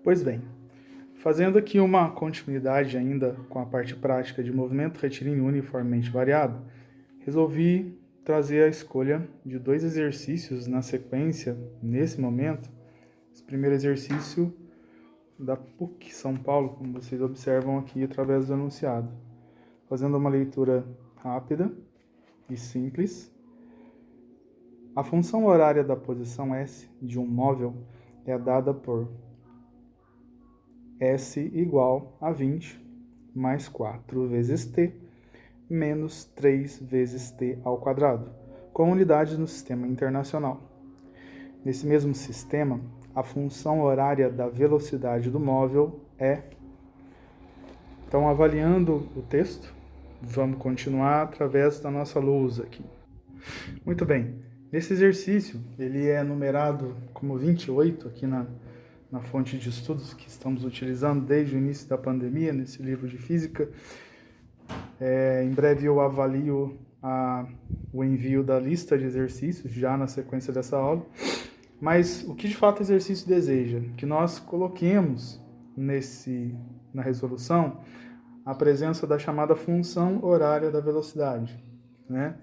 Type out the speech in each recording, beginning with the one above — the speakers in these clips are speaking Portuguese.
Pois bem, fazendo aqui uma continuidade ainda com a parte prática de movimento retilíneo uniformemente variado, resolvi trazer a escolha de 2 exercícios na sequência, nesse momento. Esse primeiro exercício da PUC São Paulo, como vocês observam aqui através do enunciado. Fazendo uma leitura rápida e simples. A função horária da posição S de um móvel é dada por S igual a 20 mais 4 vezes t menos 3 vezes t ao quadrado, com unidades no sistema internacional. Nesse mesmo sistema, a função horária da velocidade do móvel é... Então, avaliando o texto, vamos continuar através da nossa lousa aqui. Muito bem, esse exercício ele é numerado como 28 aqui na fonte de estudos que estamos utilizando desde o início da pandemia, nesse livro de física. Em breve eu avalio o envio da lista de exercícios já na sequência dessa aula. Mas o que de fato o exercício deseja? Que nós coloquemos na resolução a presença da chamada função horária da velocidade, né?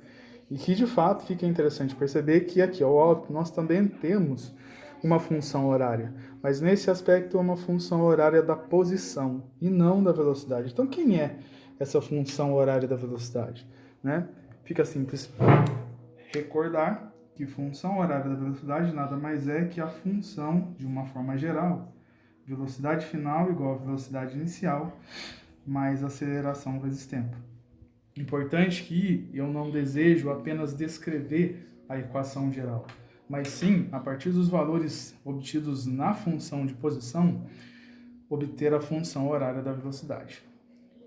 E que de fato fica interessante perceber que aqui, ao alto, nós também temos uma função horária, mas nesse aspecto é uma função horária da posição e não da velocidade. Então, quem é essa função horária da velocidade, né? Fica simples recordar que função horária da velocidade nada mais é que a função, de uma forma geral, velocidade final igual a velocidade inicial, mais aceleração vezes tempo. Importante que eu não desejo apenas descrever a equação geral, mas sim, a partir dos valores obtidos na função de posição, obter a função horária da velocidade.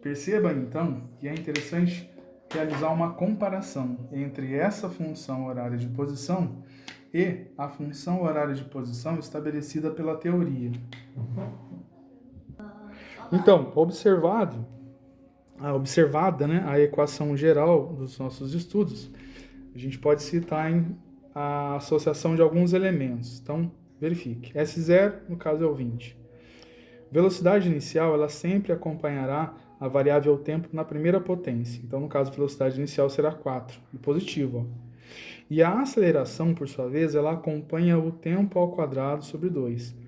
Perceba, então, que é interessante realizar uma comparação entre essa função horária de posição e a função horária de posição estabelecida pela teoria. Então, observada, né, a equação geral dos nossos estudos, a gente pode citar a associação de alguns elementos. Então, verifique. S0, no caso, é o 20. Velocidade inicial, ela sempre acompanhará a variável tempo na primeira potência. Então, no caso, a velocidade inicial será 4, e positivo. Ó. E a aceleração, por sua vez, ela acompanha o tempo ao quadrado sobre 2.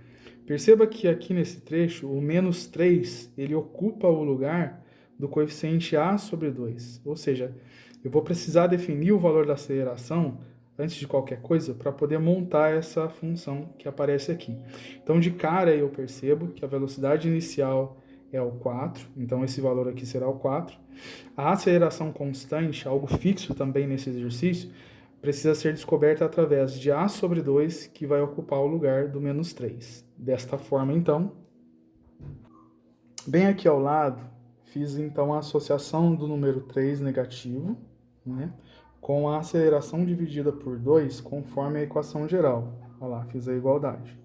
Perceba que aqui nesse trecho, o menos 3, ele ocupa o lugar do coeficiente a sobre 2. Ou seja, eu vou precisar definir o valor da aceleração antes de qualquer coisa para poder montar essa função que aparece aqui. Então, de cara, eu percebo que a velocidade inicial é o 4, então esse valor aqui será o 4. A aceleração constante, algo fixo também nesse exercício, precisa ser descoberta através de a sobre 2, que vai ocupar o lugar do menos 3. Desta forma, então, bem aqui ao lado, fiz então a associação do número 3 negativo, né, com a aceleração dividida por 2 conforme a equação geral. Olha lá, fiz a igualdade.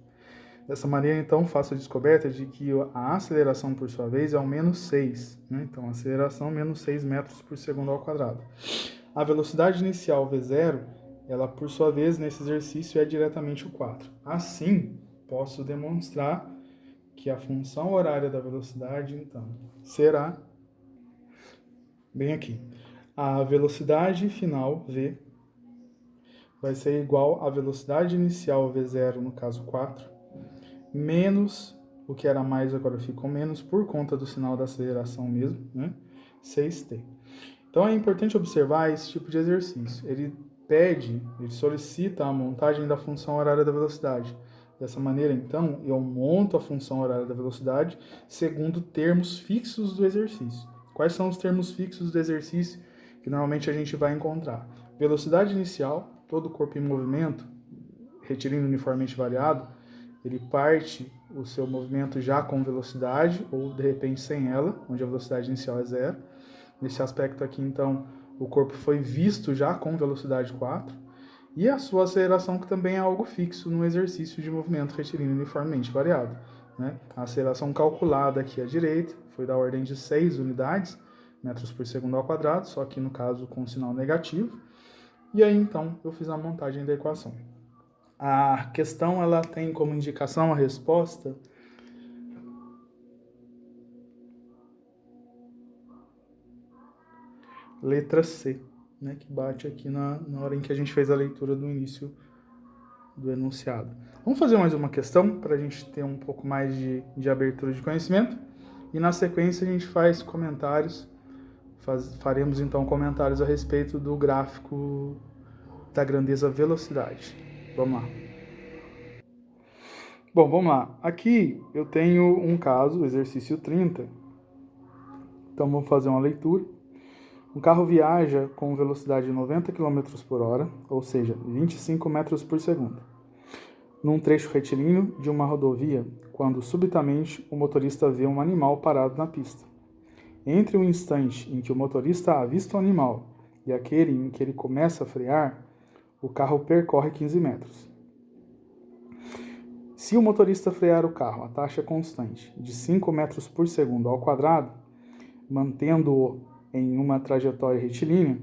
Dessa maneira, então, faço a descoberta de que a aceleração, por sua vez, é o menos 6. Né? Então, a aceleração menos 6 metros por segundo ao quadrado. A velocidade inicial V0, ela, por sua vez, nesse exercício é diretamente o 4. Assim, posso demonstrar que a função horária da velocidade, então, será, bem aqui, a velocidade final, V, vai ser igual à velocidade inicial V0, no caso 4, menos o que era mais, agora ficou menos, por conta do sinal da aceleração mesmo, né? 6t. Então é importante observar esse tipo de exercício. Ele solicita a montagem da função horária da velocidade. Dessa maneira, então, eu monto a função horária da velocidade segundo termos fixos do exercício. Quais são os termos fixos do exercício que normalmente a gente vai encontrar? Velocidade inicial, todo corpo em movimento, retilíneo uniformemente variado, ele parte o seu movimento já com velocidade, ou de repente sem ela, onde a velocidade inicial é 0. Nesse aspecto aqui, então, o corpo foi visto já com velocidade 4. E a sua aceleração, que também é algo fixo no exercício de movimento retilíneo uniformemente variado. Né? A aceleração calculada aqui à direita foi da ordem de 6 unidades, metros por segundo ao quadrado, só que no caso com sinal negativo. E aí, então, eu fiz a montagem da equação. A questão ela tem como indicação a resposta letra C, né, que bate aqui na hora em que a gente fez a leitura do início do enunciado. Vamos fazer mais uma questão para a gente ter um pouco mais de abertura de conhecimento e na sequência a gente faz comentários, faremos então comentários a respeito do gráfico da grandeza velocidade. Vamos lá. Bom, vamos lá. Aqui eu tenho um caso, exercício 30. Então vamos fazer uma leitura. Um carro viaja com velocidade de 90 km por hora, ou seja, 25 metros por segundo, num trecho retilíneo de uma rodovia, quando subitamente o motorista vê um animal parado na pista. Entre o instante em que o motorista avista o animal e aquele em que ele começa a frear, o carro percorre 15 metros. Se o motorista frear o carro a taxa constante de 5 metros por segundo ao quadrado, mantendo-o em uma trajetória retilínea,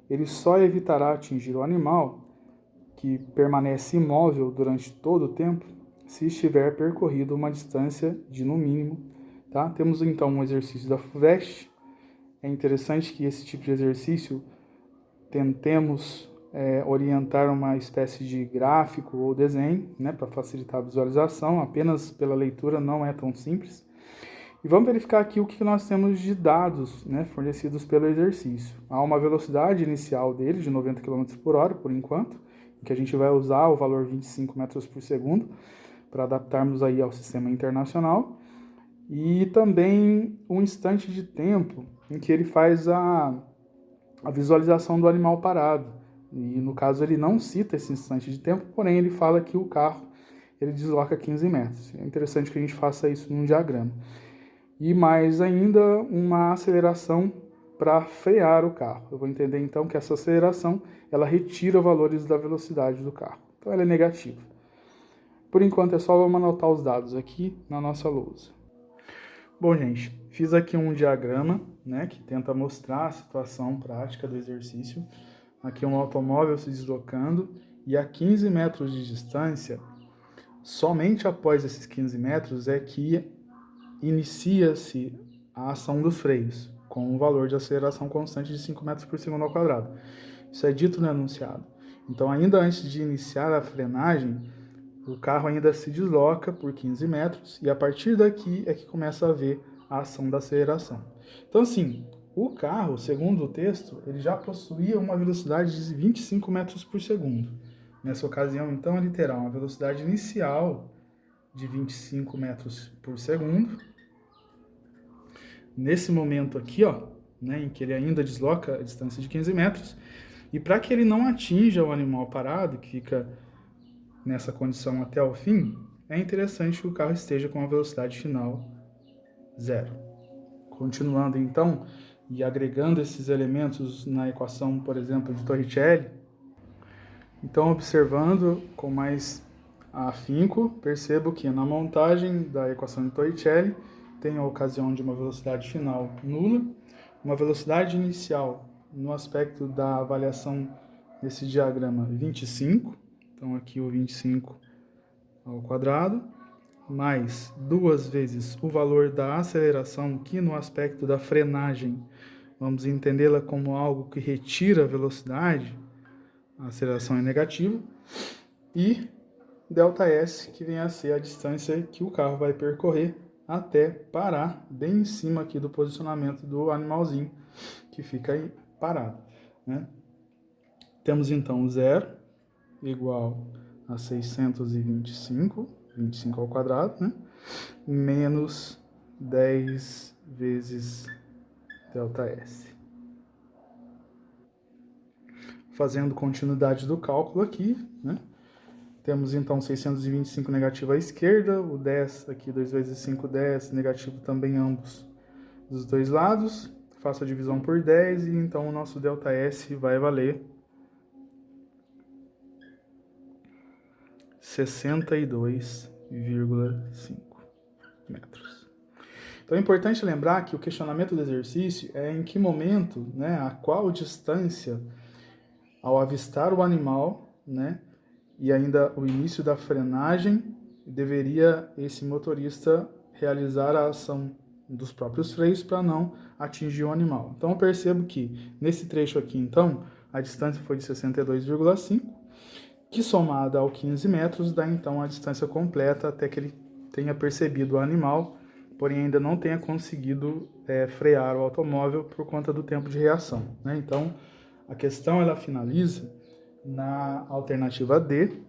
ele só evitará atingir o animal, que permanece imóvel durante todo o tempo, se estiver percorrido uma distância de no mínimo. Tá? Temos então um exercício da FUVEST. É interessante que esse tipo de exercício tentemos orientar uma espécie de gráfico ou desenho, né, para facilitar a visualização. Apenas pela leitura não é tão simples. E vamos verificar aqui o que nós temos de dados, né, fornecidos pelo exercício. Há uma velocidade inicial dele de 90 km por hora, por enquanto, em que a gente vai usar o valor 25 metros por segundo para adaptarmos aí ao sistema internacional. E também um instante de tempo em que ele faz a visualização do animal parado. E no caso ele não cita esse instante de tempo, porém ele fala que o carro ele desloca 15 metros. É interessante que a gente faça isso num diagrama. E mais ainda uma aceleração para frear o carro. Eu vou entender então que essa aceleração ela retira valores da velocidade do carro. Então ela é negativa. Por enquanto é só vamos anotar os dados aqui na nossa lousa. Bom, gente, fiz aqui um diagrama, né, que tenta mostrar a situação prática do exercício. Aqui um automóvel se deslocando e a 15 metros de distância, somente após esses 15 metros é que inicia-se a ação dos freios, com um valor de aceleração constante de 5 metros por segundo ao quadrado. Isso é dito no enunciado. Então, ainda antes de iniciar a frenagem, o carro ainda se desloca por 15 metros e a partir daqui é que começa a haver a ação da aceleração. Então, assim, o carro, segundo o texto, ele já possuía uma velocidade de 25 metros por segundo. Nessa ocasião, então, ele terá uma velocidade inicial de 25 metros por segundo. Nesse momento aqui, ó, né, em que ele ainda desloca a distância de 15 metros, e para que ele não atinja o animal parado, que fica nessa condição até o fim, é interessante que o carro esteja com a velocidade final zero. Continuando então, e agregando esses elementos na equação, por exemplo, de Torricelli, então observando com mais afinco, percebo que na montagem da equação de Torricelli tem a ocasião de uma velocidade final nula, uma velocidade inicial no aspecto da avaliação desse diagrama 25, então aqui o 25 ao quadrado, mais 2 vezes o valor da aceleração, que no aspecto da frenagem vamos entendê-la como algo que retira a velocidade, a aceleração é negativa, e ΔS, que vem a ser a distância que o carro vai percorrer até parar bem em cima aqui do posicionamento do animalzinho, que fica aí parado, né? Temos então 0 igual a 625, 25 ao quadrado, né? Menos 10 vezes ΔS. Fazendo continuidade do cálculo aqui, né? Temos então 625 negativo à esquerda, o 10 aqui, 2 vezes 5, 10, negativo também ambos dos dois lados. Faço a divisão por 10 e então o nosso ΔS vai valer 62,5 metros. Então é importante lembrar que o questionamento do exercício é em que momento, né, a qual distância, ao avistar o animal, né, e ainda o início da frenagem, deveria esse motorista realizar a ação dos próprios freios para não atingir o animal. Então eu percebo que nesse trecho aqui, então, a distância foi de 62,5, que somada ao 15 metros dá então a distância completa até que ele tenha percebido o animal, porém ainda não tenha conseguido frear o automóvel por conta do tempo de reação, né? Então a questão ela finaliza na alternativa D,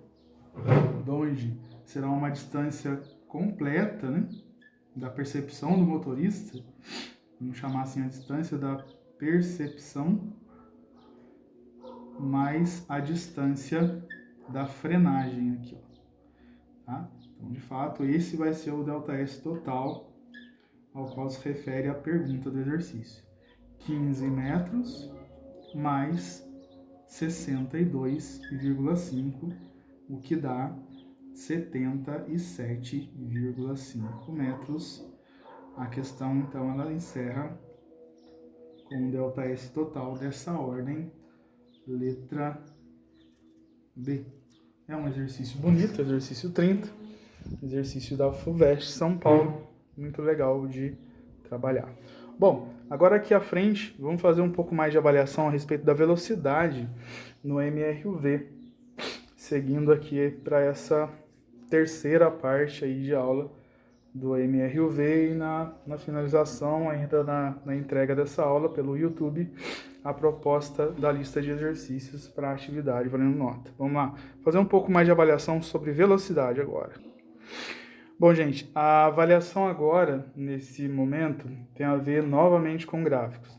onde será uma distância completa, né, da percepção do motorista, vamos chamar assim a distância da percepção mais a distância da frenagem aqui, ó, tá? Então, de fato, esse vai ser o ΔS total ao qual se refere a pergunta do exercício. 15 metros mais 62,5, o que dá 77,5 metros. A questão, então, ela encerra com o ΔS total dessa ordem, letra B. É um exercício bonito, exercício 30, exercício da FUVEST São Paulo, muito legal de trabalhar. Bom, agora aqui à frente, vamos fazer um pouco mais de avaliação a respeito da velocidade no MRUV, seguindo aqui para essa terceira parte aí de aula do MRUV e na finalização, ainda na entrega dessa aula pelo YouTube, a proposta da lista de exercícios para a atividade valendo nota. Vamos lá, fazer um pouco mais de avaliação sobre velocidade agora. Bom, gente, a avaliação agora, nesse momento, tem a ver novamente com gráficos.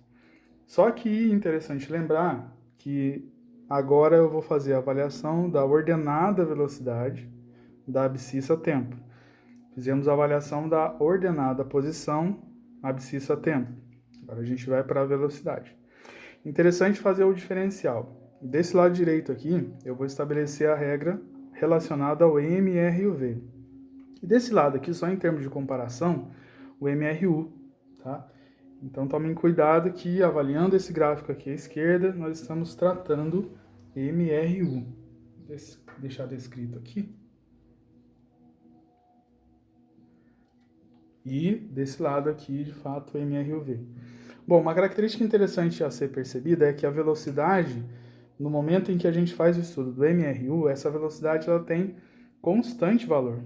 Só que é interessante lembrar que agora eu vou fazer a avaliação da ordenada velocidade da abscissa tempo. Fizemos a avaliação da ordenada posição abscissa tempo. Agora a gente vai para a velocidade. Interessante fazer o diferencial. Desse lado direito aqui, eu vou estabelecer a regra relacionada ao MRUV. E desse lado aqui, só em termos de comparação, o MRU, tá? Então tomem cuidado que, avaliando esse gráfico aqui à esquerda, nós estamos tratando MRU. Vou deixar descrito aqui. E desse lado aqui, de fato, o MRUV. Bom, uma característica interessante a ser percebida é que a velocidade, no momento em que a gente faz o estudo do MRU, essa velocidade ela tem constante valor,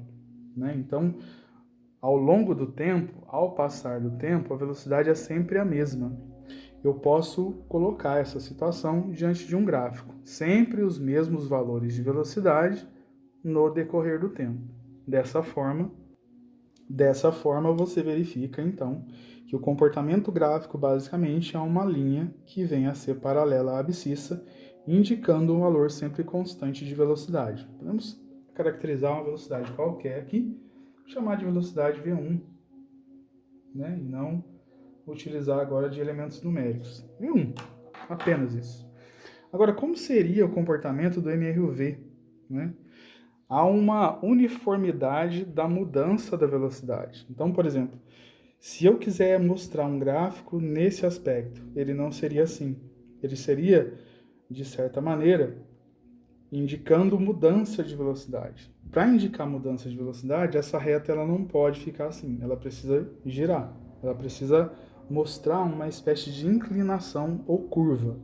né? Então, ao longo do tempo, ao passar do tempo, a velocidade é sempre a mesma. Eu posso colocar essa situação diante de um gráfico, sempre os mesmos valores de velocidade no decorrer do tempo. Dessa forma, você verifica, então, que o comportamento gráfico basicamente é uma linha que vem a ser paralela à abscissa, indicando um valor sempre constante de velocidade. Podemos caracterizar uma velocidade qualquer aqui, chamar de velocidade V1, né? E não utilizar agora de elementos numéricos. V1, apenas isso. Agora, como seria o comportamento do MRUV, né? Há uma uniformidade da mudança da velocidade. Então, por exemplo, se eu quiser mostrar um gráfico nesse aspecto, ele não seria assim. Ele seria, de certa maneira, indicando mudança de velocidade. Para indicar mudança de velocidade, essa reta ela não pode ficar assim, ela precisa girar, ela precisa mostrar uma espécie de inclinação ou curva,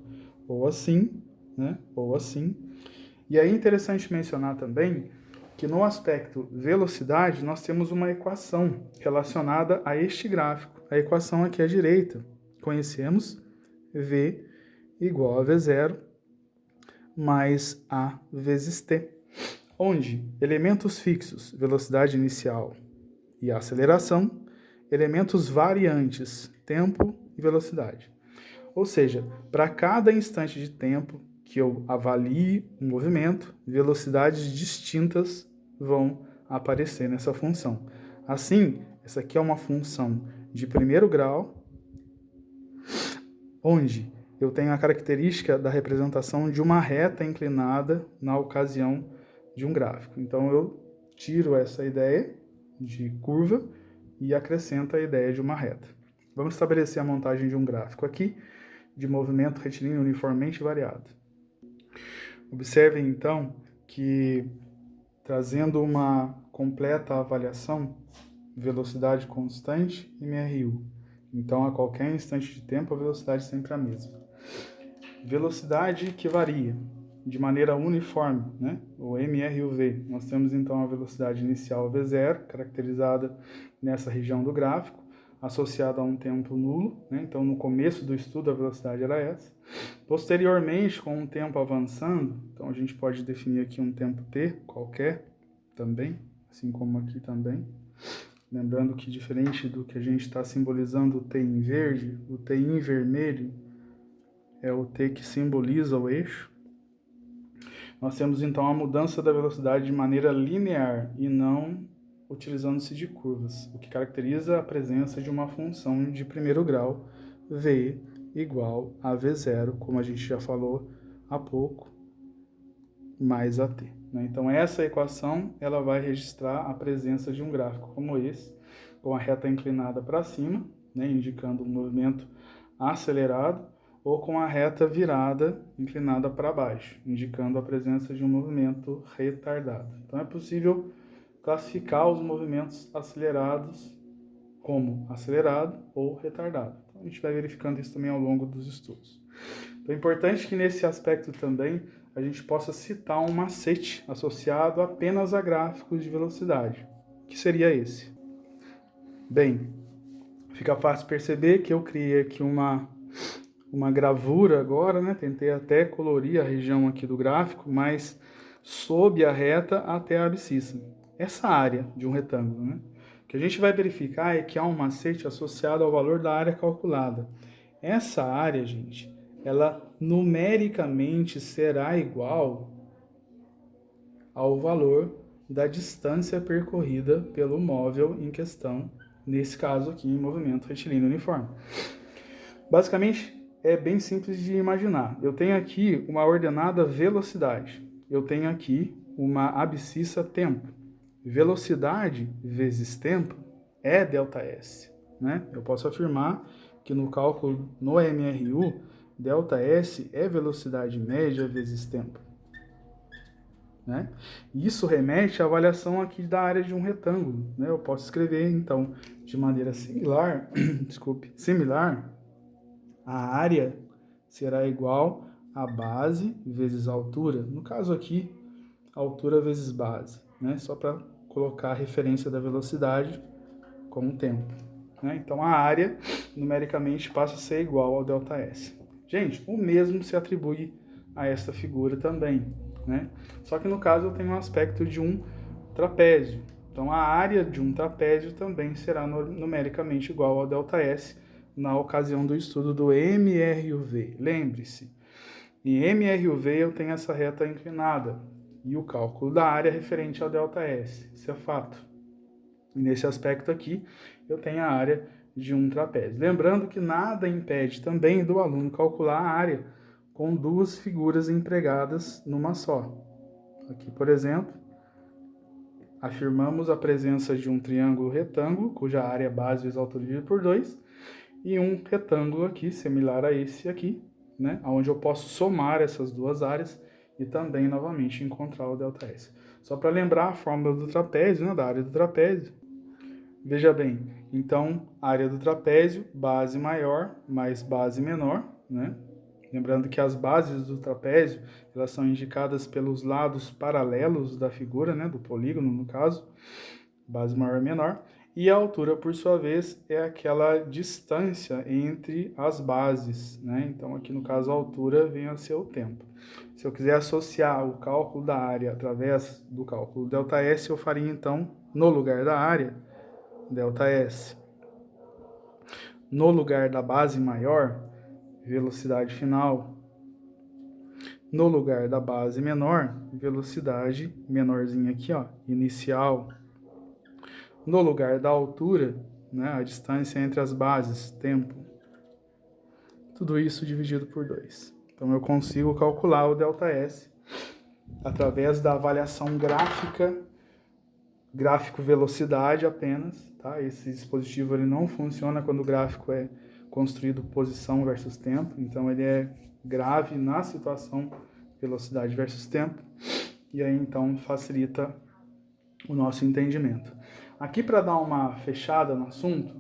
ou assim, né? Ou assim. E aí é interessante mencionar também que no aspecto velocidade nós temos uma equação relacionada a este gráfico. A equação aqui à direita, conhecemos V igual a V0 mais A vezes T, onde elementos fixos, velocidade inicial e aceleração, elementos variantes, tempo e velocidade. Ou seja, para cada instante de tempo que eu avalie o movimento, velocidades distintas vão aparecer nessa função. Assim, essa aqui é uma função de primeiro grau, onde eu tenho a característica da representação de uma reta inclinada na ocasião de um gráfico. Então, eu tiro essa ideia de curva e acrescento a ideia de uma reta. Vamos estabelecer a montagem de um gráfico aqui, de movimento retilíneo uniformemente variado. Observem, então, que trazendo uma completa avaliação, velocidade constante, MRU. Então, a qualquer instante de tempo, a velocidade sempre é a mesma. Velocidade que varia de maneira uniforme, né? O MRUV. Nós temos então a velocidade inicial V0, caracterizada nessa região do gráfico, associada a um tempo nulo, né? Então no começo do estudo a velocidade era essa. Posteriormente, com o tempo avançando, então a gente pode definir aqui um tempo t qualquer também, assim como aqui também. Lembrando que diferente do que a gente está simbolizando o t em verde, o t em vermelho é o t que simboliza o eixo. Nós temos então a mudança da velocidade de maneira linear e não utilizando-se de curvas, o que caracteriza a presença de uma função de primeiro grau, v igual a v0, como a gente já falou há pouco, mais at. Então essa equação ela vai registrar a presença de um gráfico como esse, com a reta inclinada para cima, indicando um movimento acelerado, ou com a reta virada, inclinada para baixo, indicando a presença de um movimento retardado. Então é possível classificar os movimentos acelerados como acelerado ou retardado. Então, a gente vai verificando isso também ao longo dos estudos. Então é importante que nesse aspecto também a gente possa citar um macete associado apenas a gráficos de velocidade. Que seria esse? Bem, fica fácil perceber que eu criei aqui uma gravura agora, né? Tentei até colorir a região aqui do gráfico, mas sob a reta até a abscissa. Essa área de um retângulo, né? O que a gente vai verificar é que há um macete associado ao valor da área calculada. Essa área, gente, ela numericamente será igual ao valor da distância percorrida pelo móvel em questão, nesse caso aqui em movimento retilíneo uniforme. Basicamente, é bem simples de imaginar. Eu tenho aqui uma ordenada velocidade. Eu tenho aqui uma abscissa tempo. Velocidade vezes tempo é ΔS. Né? Eu posso afirmar que no cálculo no MRU, ΔS é velocidade média vezes tempo. Né? Isso remete à avaliação aqui da área de um retângulo. Né? Eu posso escrever, então, de maneira similar, similar, a área será igual a base vezes a altura. No caso aqui, altura vezes base, né? Só para colocar a referência da velocidade com o tempo. Né? Então, a área, numericamente, passa a ser igual ao ΔS. Gente, o mesmo se atribui a esta figura também. Né? Só que, no caso, eu tenho um aspecto de um trapézio. Então, a área de um trapézio também será numericamente igual ao ΔS, na ocasião do estudo do MRUV. Lembre-se, em MRUV eu tenho essa reta inclinada e o cálculo da área referente ao ΔS. Isso é fato. E nesse aspecto aqui, eu tenho a área de um trapézio. Lembrando que nada impede também do aluno calcular a área com duas figuras empregadas numa só. Aqui, por exemplo, afirmamos a presença de um triângulo retângulo, cuja área base vezes altura dividida por 2, e um retângulo aqui, similar a esse aqui, né, onde eu posso somar essas duas áreas e também, novamente, encontrar o ΔS. Só para lembrar a fórmula do trapézio, né, da área do trapézio. Veja bem, então, área do trapézio, base maior mais base menor, né? Lembrando que as bases do trapézio, elas são indicadas pelos lados paralelos da figura, né, do polígono, no caso, base maior e menor. E a altura, por sua vez, é aquela distância entre as bases, né? Então, aqui no caso, a altura vem a ser o tempo. Se eu quiser associar o cálculo da área através do cálculo ΔS, eu faria, então, no lugar da área, ΔS. No lugar da base maior, velocidade final. No lugar da base menor, velocidade menorzinha aqui, ó, inicial. No lugar da altura, né, a distância entre as bases, tempo. Tudo isso dividido por 2. Então, eu consigo calcular o ΔS através da avaliação gráfica, gráfico velocidade apenas. Tá? Esse dispositivo ele não funciona quando o gráfico é construído posição versus tempo. Então, ele é grave na situação velocidade versus tempo. E aí, então, facilita o nosso entendimento. Aqui, para dar uma fechada no assunto,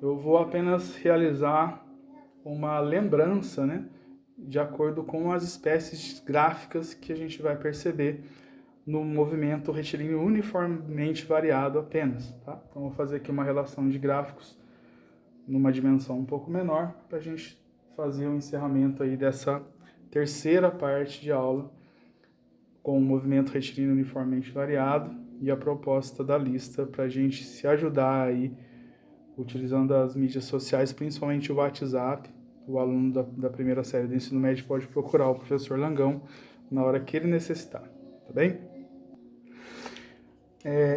eu vou apenas realizar uma lembrança, né, de acordo com as espécies gráficas que a gente vai perceber no movimento retilíneo uniformemente variado apenas. Tá? Então, vou fazer aqui uma relação de gráficos numa dimensão um pouco menor para a gente fazer o encerramento aí dessa terceira parte de aula com o movimento retilíneo uniformemente variado e a proposta da lista para a gente se ajudar aí utilizando as mídias sociais, principalmente o WhatsApp. O aluno da primeira série do ensino médio pode procurar o professor Langão na hora que ele necessitar, tá bem?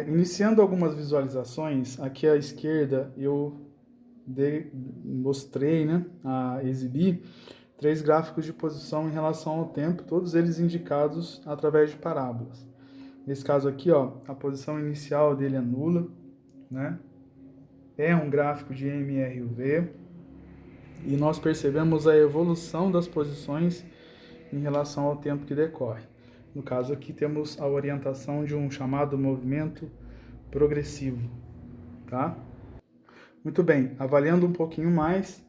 Iniciando algumas visualizações, aqui à esquerda eu mostrei, né, exibi 3 gráficos de posição em relação ao tempo, todos eles indicados através de parábolas. Nesse caso aqui, ó, a posição inicial dele é nula, né? É um gráfico de MRUV e nós percebemos a evolução das posições em relação ao tempo que decorre. No caso aqui temos a orientação de um chamado movimento progressivo, tá? Muito bem, avaliando um pouquinho mais,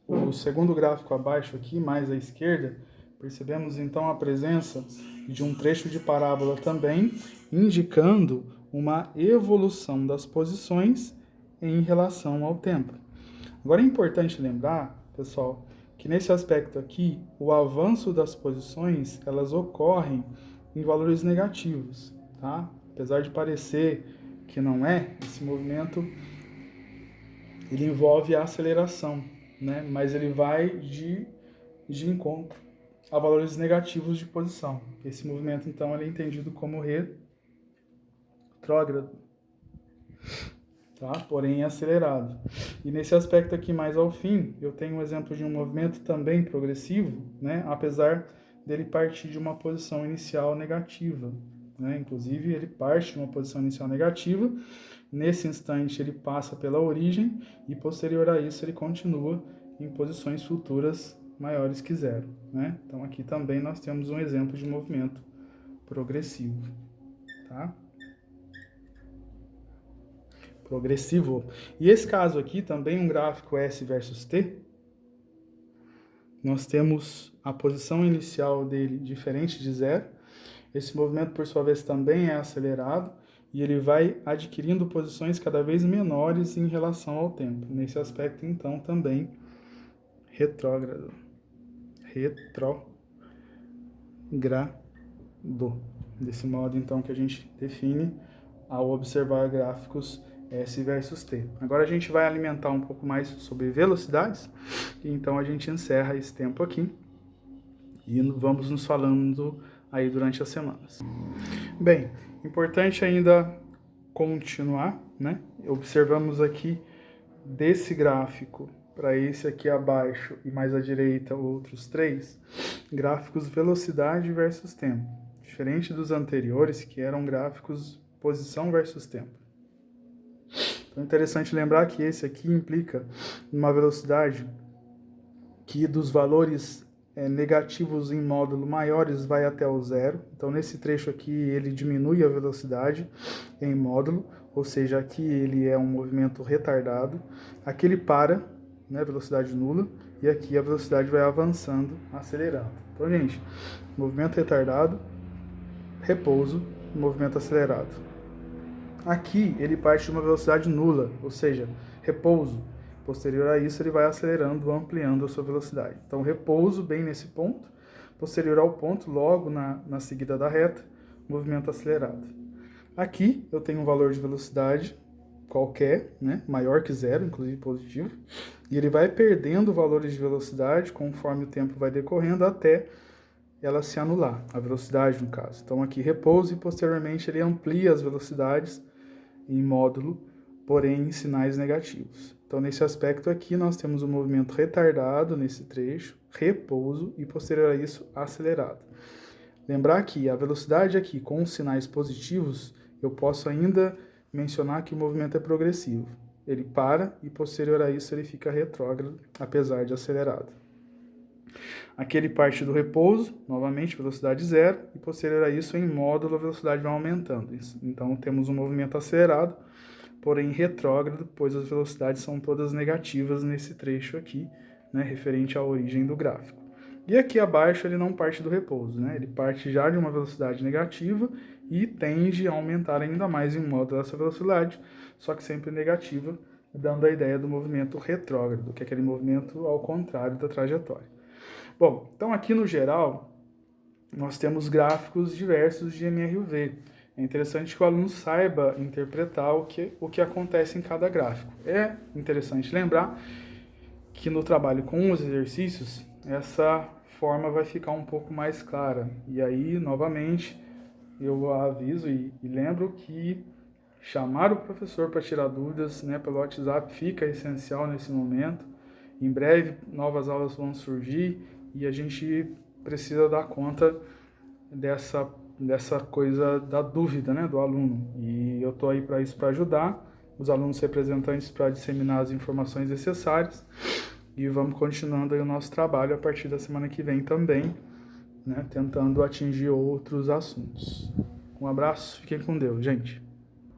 o segundo gráfico abaixo aqui, mais à esquerda, percebemos então a presença de um trecho de parábola também, indicando uma evolução das posições em relação ao tempo. Agora é importante lembrar, pessoal, que nesse aspecto aqui, o avanço das posições, elas ocorrem em valores negativos, tá? Apesar de parecer que não é, esse movimento ele envolve a aceleração, né? Mas ele vai de encontro a valores negativos de posição. Esse movimento, então, ele é entendido como retrógrado, tá? Porém acelerado. E nesse aspecto aqui, mais ao fim, eu tenho um exemplo de um movimento também progressivo, né? Apesar dele partir de uma posição inicial negativa, né? Inclusive, ele parte de uma posição inicial negativa. Nesse instante, ele passa pela origem e, posterior a isso, ele continua em posições futuras maiores que zero, né? Então, aqui também nós temos um exemplo de movimento progressivo, tá? Progressivo. E esse caso aqui também um gráfico S versus T. Nós temos a posição inicial dele diferente de zero. Esse movimento, por sua vez, também é acelerado e ele vai adquirindo posições cada vez menores em relação ao tempo. Nesse aspecto, então, também retrógrado. Retrógrado. Desse modo, então, que a gente define ao observar gráficos S versus T. Agora a gente vai alimentar um pouco mais sobre velocidades, e então a gente encerra esse tempo aqui e vamos nos falando aí durante as semanas. Bem, importante ainda continuar, né? Observamos aqui desse gráfico para esse aqui abaixo e mais à direita outros 3 gráficos velocidade versus tempo, diferente dos anteriores que eram gráficos posição versus tempo. Então é interessante lembrar que esse aqui implica uma velocidade que dos valores negativos em módulo maiores vai até o zero. Então nesse trecho aqui ele diminui a velocidade em módulo, ou seja, aqui ele é um movimento retardado. Aqui ele para, né, velocidade nula, e aqui a velocidade vai avançando, acelerando. Então, gente, movimento retardado, repouso, movimento acelerado. Aqui ele parte de uma velocidade nula, ou seja, repouso. Posterior a isso, ele vai acelerando, ampliando a sua velocidade. Então, repouso bem nesse ponto. Posterior ao ponto, logo na seguida da reta, movimento acelerado. Aqui eu tenho um valor de velocidade qualquer, né, maior que zero, inclusive positivo. E ele vai perdendo valores de velocidade conforme o tempo vai decorrendo até ela se anular, a velocidade no caso. Então, aqui repouso e posteriormente ele amplia as velocidades em módulo, porém em sinais negativos. Então, nesse aspecto aqui, nós temos um movimento retardado nesse trecho, repouso e, posterior a isso, acelerado. Lembrar que a velocidade aqui com os sinais positivos, eu posso ainda mencionar que o movimento é progressivo. Ele para e, posterior a isso, ele fica retrógrado, apesar de acelerado. Aqui ele parte do repouso, novamente velocidade zero, e posterior a isso, em módulo, a velocidade vai aumentando. Então, temos um movimento acelerado, porém retrógrado, pois as velocidades são todas negativas nesse trecho aqui, né, referente à origem do gráfico. E aqui abaixo ele não parte do repouso, né? Ele parte já de uma velocidade negativa e tende a aumentar ainda mais em volta dessa velocidade, só que sempre negativa, dando a ideia do movimento retrógrado, que é aquele movimento ao contrário da trajetória. Bom, então aqui no geral, nós temos gráficos diversos de MRUV. É interessante que o aluno saiba interpretar o que acontece em cada gráfico. É interessante lembrar que no trabalho com os exercícios, essa forma vai ficar um pouco mais clara. E aí, novamente, eu aviso e lembro que chamar o professor para tirar dúvidas, né, pelo WhatsApp fica essencial nesse momento. Em breve, novas aulas vão surgir e a gente precisa dar conta dessa coisa da dúvida, né, do aluno. E eu estou aí para isso, para ajudar os alunos representantes para disseminar as informações necessárias. E vamos continuando aí o nosso trabalho a partir da semana que vem também, né, tentando atingir outros assuntos. Um abraço, fiquem com Deus, gente.